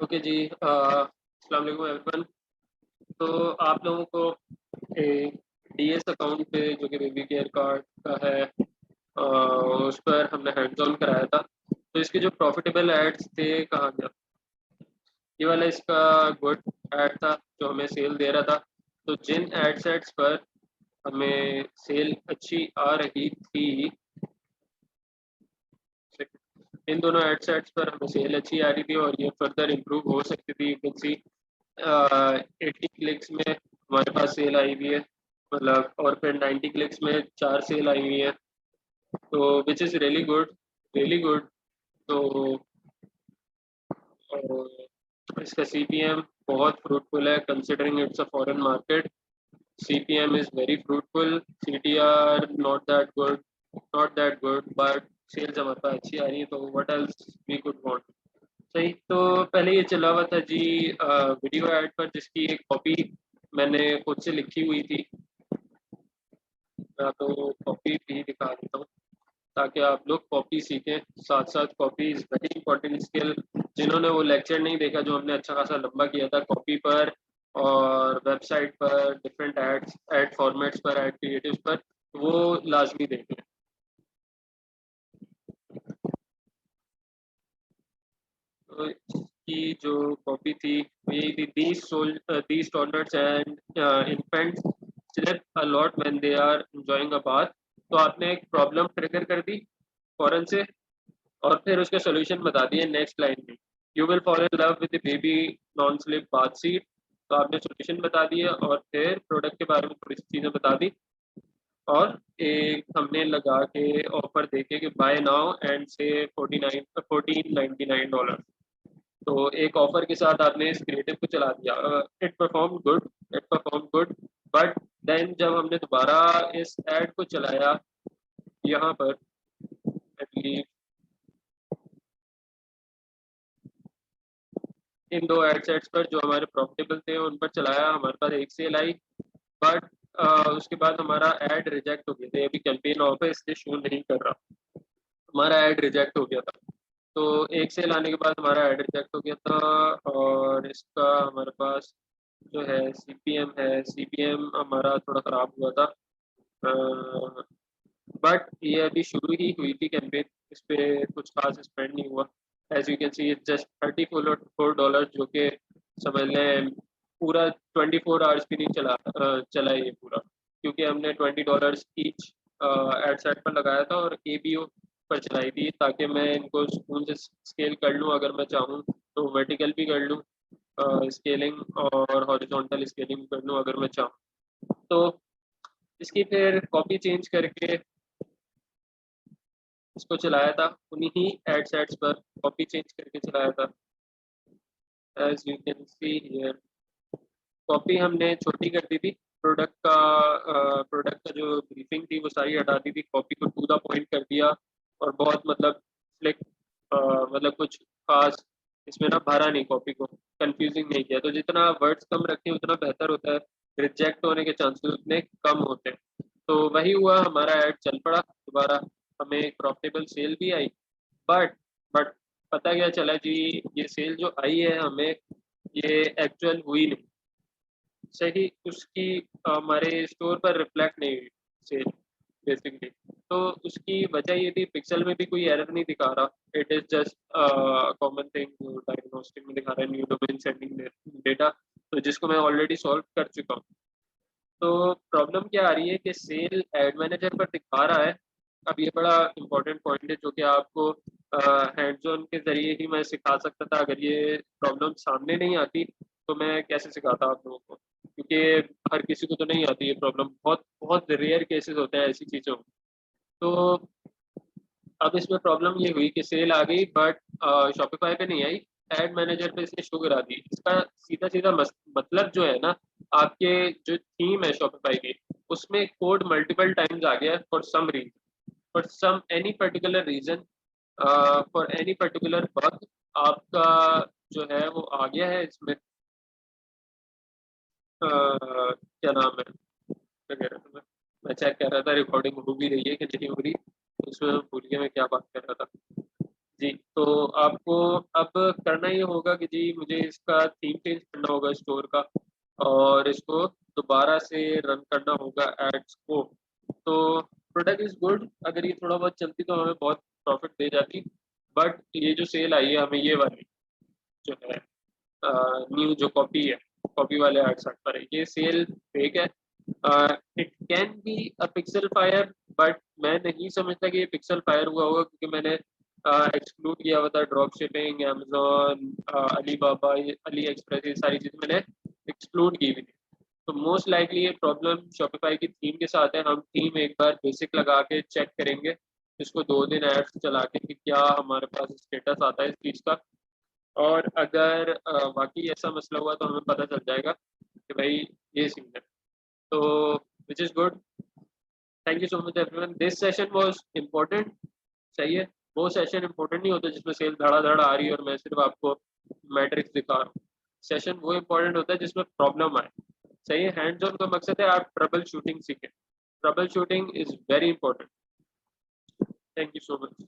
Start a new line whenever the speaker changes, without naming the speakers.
Okay जी, अस्सलाम वालेकुम everyone. तो आप लोगों को एक डीएस अकाउंट पे जो कि बेबी केयर कार्ड का है, उस पर हमने हैंड्स ऑन कराया था। तो इसके जो प्रॉफिटेबल एड्स थे कहाँ गया? ये वाला इसका गुड एड था जो हमें सेल दे रहा था। तो जिन एड्स पर हमें सेल अच्छी आ रही थी, इन दोनों एड्स पर हमें सेल अच्छी आ रही थी और ये फर्दर इम्प्रूव हो सकती थी। यू कैन सी 80 क्लिक्स में हमारे पास सेल आई हुई है, मतलब, और फिर 90 क्लिक्स में 4 सेल आई हुई है। तो which is really good, really good. तो इसका सीपीएम बहुत फ्रूटफुल है considering it's a foreign market. CPM is very fruitful. CTR not that good, not that good, but sales हमारे पास अच्छी आ रही है। तो what else we could want? सही। तो पहले ये चला हुआ था जी वीडियो ऐड पर, जिसकी एक कॉपी मैंने खुद से लिखी हुई थी। मैं तो कॉपी भी दिखा देता हूँ ताकि आप लोग कॉपी सीखें। साथ साथ copy is very important skill. जिन्होंने वो लेक्चर नहीं देखा जो हमने अच्छा खासा लंबा किया था कॉपी पर और वेबसाइट पर, डिफरेंट एड्स, एड फॉर्मेट्स पर, एड क्रिएटिव्स पर, वो लाजमी देखें। तो इसकी जो कॉपी थी वो यही थी: these toddlers and infants sleep a lot when they are enjoying a bath। तो आपने एक प्रॉब्लम ट्रिगर कर दी फौरन से और फिर उसका सोल्यूशन बता दिया नेक्स्ट लाइन में: you will fall in love with baby non slip bath seat. तो आपने सोल्यूशन बता दिया और फिर प्रोडक्ट के बारे में थोड़ी सी चीज़ें बता दी और एक हमने लगा के ऑफर देके कि बाय नाउ एंड से 1499 डॉलर। तो एक ऑफर के साथ आपने इस क्रिएटिव को चला दिया। It perform good, it perform good. But then जब हमने दोबारा इस एड को चलाया यहाँ पर, इन दो एड पर जो हमारे प्रॉफिटेबल थे उन पर चलाया, हमारे पास एक सेल आई। बट उसके बाद हमारा एड रिजेक्ट हो गया था। अभी कैंपेन ऑफ है इसलिए शो नहीं कर रहा। हमारा एड रिजेक्ट हो गया था। तो एक सेल आने के बाद हमारा एड रिजेक्ट हो गया था और इसका हमारे पास जो है सीपीएम हमारा थोड़ा ख़राब हुआ था। बट ये अभी शुरू ही हुई थी कैंपेन, इस पर कुछ खास स्पेंड नहीं हुआ। As you can see it just $34 जो कि समझ लें पूरा 24 आवर्स भी नहीं चला ये पूरा, क्योंकि हमने $20 ईच एड सेट पर लगाया था और ABO पर चलाई थी ताकि मैं इनको सुकून से स्केल कर लूँ। अगर मैं चाहूँ तो वर्टिकल भी कर लूँ स्केलिंग और हॉरिजॉन्टल स्केलिंग कर लूँ अगर मैं चाहूँ तो। इसकी फिर कॉपी चेंज करके इसको चलाया था, उन्हीं ही एड सेट्स पर कॉपी चेंज करके चलाया था। As you can see here, copy हमने छोटी कर दी थी। प्रोडक्ट का जो ब्रीफिंग थी वो सारी हटा दी थी, कॉपी को टू द पॉइंट कर दिया और बहुत मतलब फ्लिक, मतलब कुछ खास इसमें ना भरा नहीं, कॉपी को कंफ्यूजिंग नहीं किया। तो जितना वर्ड्स कम रखें उतना बेहतर होता है, रिजेक्ट होने के चांसेस उतने कम होते हैं। तो वही हुआ, हमारा ऐड चल पड़ा दोबारा, हमें एक प्रॉफिटेबल सेल भी आई। बट बट पता क्या चला जी, ये सेल जो आई है हमें, ये एक्चुअल हुई नहीं सही। उसकी हमारे स्टोर पर रिफ्लेक्ट नहीं हुई सेल बेसिकली। तो उसकी वजह ये थी, पिक्सल में भी कोई एरर नहीं दिखा रहा। It is just common thing diagnostic में दिखा रहा है, न्यू डोमेन सेंडिंग डेटा, तो जिसको मैं ऑलरेडी सॉल्व कर चुका हूँ। तो प्रॉब्लम क्या आ रही है कि सेल एड मैनेजर पर दिखा रहा है। अब ये बड़ा इंपॉर्टेंट पॉइंट है जो कि आपको हैंड्स ऑन के जरिए ही मैं सिखा सकता था। अगर ये प्रॉब्लम सामने नहीं आती तो मैं कैसे सिखाता आप लोगों को, क्योंकि हर किसी को तो नहीं आती ये प्रॉब्लम, बहुत बहुत रेयर केसेस होते हैं ऐसी चीज़ों में। तो अब इसमें प्रॉब्लम ये हुई कि सेल आ गई बट शॉपिफाई पे नहीं आई, एड मैनेजर पे इसने शो करा दी। इसका सीधा सीधा मतलब जो है ना, आपके जो थीम है शॉपिफाई की उसमें कोड मल्टीपल टाइम्स आ गया for some reason, for some any particular reason, for any particular bug आपका जो है वो आ गया है इसमें। क्या नाम है, क्या कह रहा था मैं चेक कर रहा था रिकॉर्डिंग हो भी रही है कि नहीं हो रही, तो उसमें भूल गया मैं क्या बात कर रहा था जी। तो आपको अब करना ये होगा कि जी मुझे इसका थीम चेंज करना होगा स्टोर का और इसको दोबारा से रन करना होगा एड्स को। तो प्रोडक्ट इज गुड, अगर ये थोड़ा बहुत चलती तो हमें बहुत प्रॉफिट दे जाती। बट ये जो सेल आई है हमें ये वाली जो है न्यू जो कॉपी है, कॉपी वाले एड्स पर है, ये सेल फेक है। It can be a pixel fire, but मैं नहीं समझता कि ये पिक्सल फायर हुआ होगा, क्योंकि मैंने एक्सक्लूड किया हुआ था ड्रॉप शिपिंग, अमेजोन, अली बाबा, अली एक्सप्रेस, ये सारी चीज़ें मैंने एक्सक्लूड की हुई थी। तो मोस्ट लाइकली ये प्रॉब्लम शॉपिफाई की थीम के साथ है। हम थीम एक बार बेसिक लगा के चेक करेंगे, इसको 2 दिन एड्स चला के कि क्या हमारे पास स्टेटस आता है इस चीज़ का। और अगर वाकई ऐसा मसला हुआ तो हमें पता चल जाएगा कि भाई ये सीन है। तो which is good. Thank you so much everyone, this session was important. सही है, वो सेशन इम्पोर्टेंट नहीं होता जिसमें सेल धड़ा धड़ा आ रही है और मैं सिर्फ आपको मैट्रिक्स दिखा रहा हूँ। सेशन वो इम्पोर्टेंट होता है जिसमें प्रॉब्लम आए। सही है, हैंड्स ऑन का मकसद है आप ट्रबल शूटिंग सीखें। Trouble shooting is very important. Thank you so much.